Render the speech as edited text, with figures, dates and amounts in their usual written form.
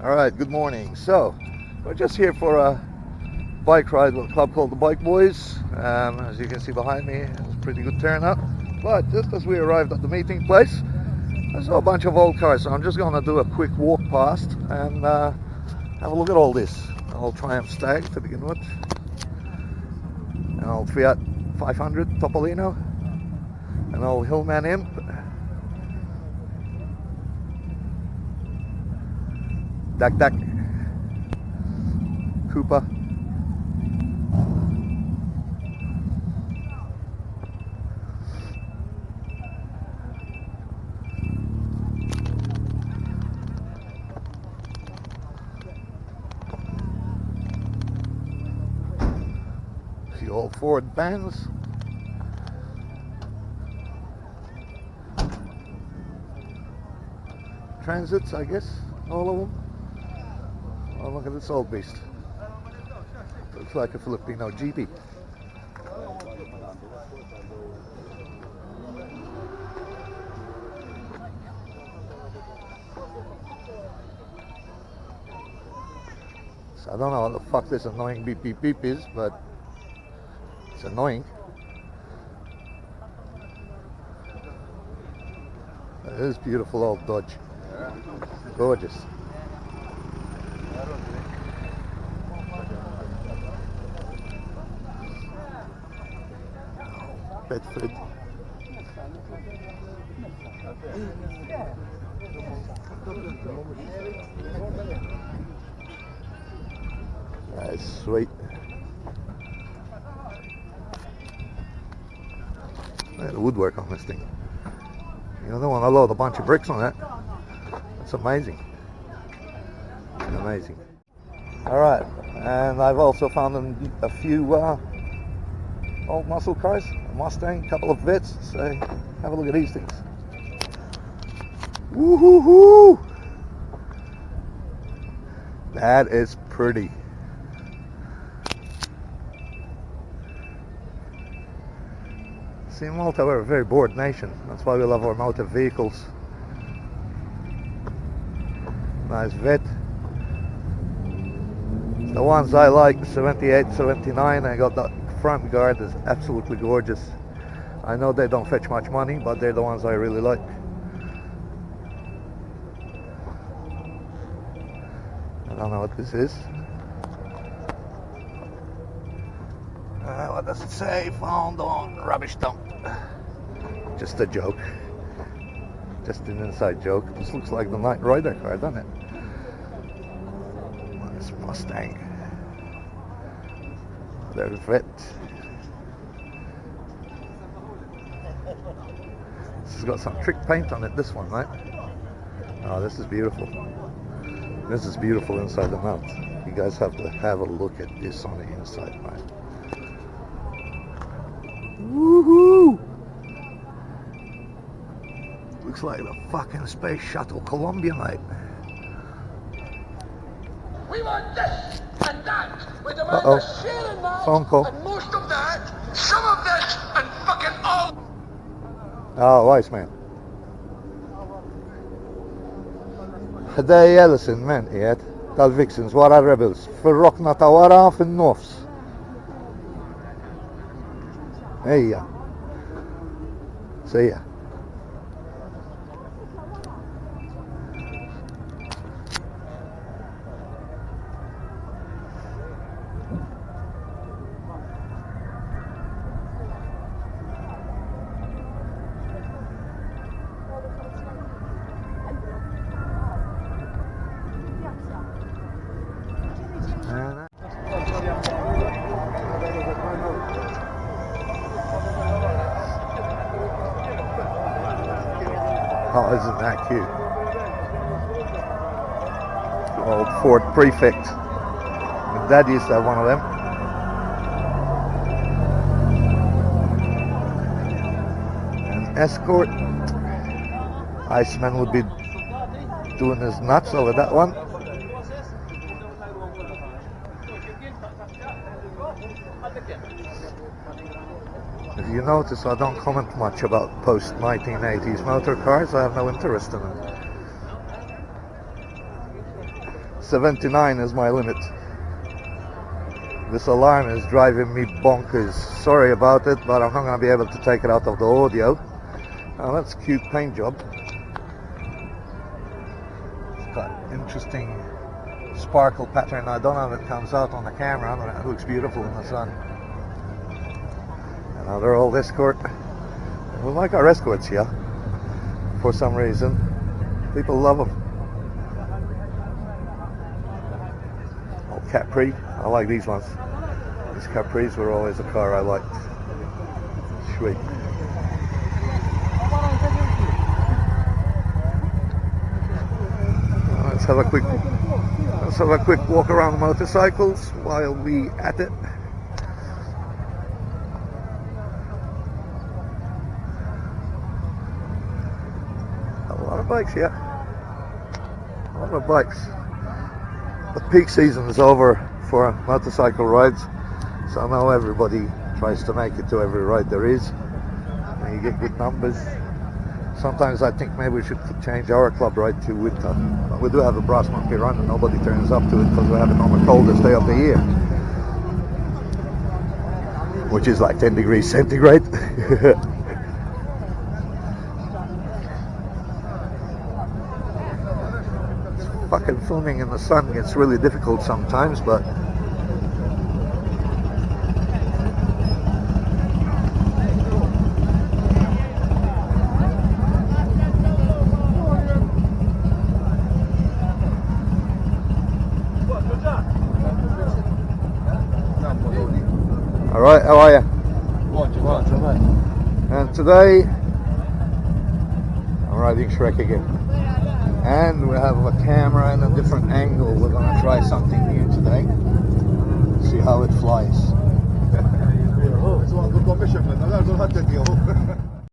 Alright, good morning. So, we're just here for a bike ride with a club called the Bike Boys. As you can see behind me, it was a pretty good turnout. But just as we arrived at the meeting place, I saw a bunch of old cars, so I'm just going to do a quick walk past and have a look at all this. An old Triumph Stag to begin with, an old Fiat 500 Topolino, an old Hillman Imp, Dak Cooper, a few old Ford Vans, Transits, I guess, all of them. Oh, look at this old beast. Looks like a Filipino GP. So I don't know what the fuck this annoying beep beep beep is, but it's annoying. It is beautiful old Dodge. Gorgeous. Bedford. That is sweet. Look at the woodwork on this thing. You don't want to load a bunch of bricks on it. That's amazing. Amazing. Alright, and I've also found a few old muscle cars, a Mustang, a couple of Vets, so have a look at these things. Woohoo! That is pretty. See, in Malta we're a very bored nation, that's why we love our motor vehicles. Nice Vet. The ones I like, 78, 79, I got that front guard is absolutely gorgeous. I know they don't fetch much money, but they're the ones I really like. I don't know what this is. What does it say? Found on rubbish dump. Just a joke. Just an inside joke. This looks like the Knight Rider car, doesn't it? Nice Mustang. There's Vet. This has got some trick paint on it, this one, right? Oh, this is beautiful. This is beautiful inside the mount. You guys have to have a look at this on the inside, right? Woohoo! Looks like the fucking space shuttle Columbia, mate. We want this and that. We demand a share in that. Phone call. And most of that, some of this, and fucking all. Oh, wise man. هدايا لسن من إياد تالفيكسنز ورا الريبلز في الركنة ورا في النص هي سيئة. Oh, isn't that cute? Old Ford Prefect. My dad used to have one of them. An Escort. Iceman would be doing his nuts over that one. If you notice, I don't comment much about post-1980s motor cars. I have no interest in them. 79 is my limit. This alarm is driving me bonkers. Sorry about it, but I'm not going to be able to take it out of the audio. Oh, that's a cute paint job. It's got interesting sparkle pattern. I don't know if it comes out on the camera, but it looks beautiful in the sun. Another old escort. We like our escorts here for some reason. People love them. Oh, Capri. I like these ones. These Capris were always a car I liked. Sweet. Let's have a quick walk around the motorcycles while we at it. A lot of bikes here. A lot of bikes. The peak season is over for motorcycle rides, so now everybody tries to make it to every ride there is, and you get good numbers. Sometimes I think maybe we should change our club ride to winter. But we do have a brass monkey run and nobody turns up to it because we have it on the coldest day of the year, which is like 10 degrees centigrade. Fucking filming in the sun gets really difficult sometimes, but alright, how are you? And today I'm riding Shrek again. And we have a camera and a different angle. We're going to try something new today. See how it flies.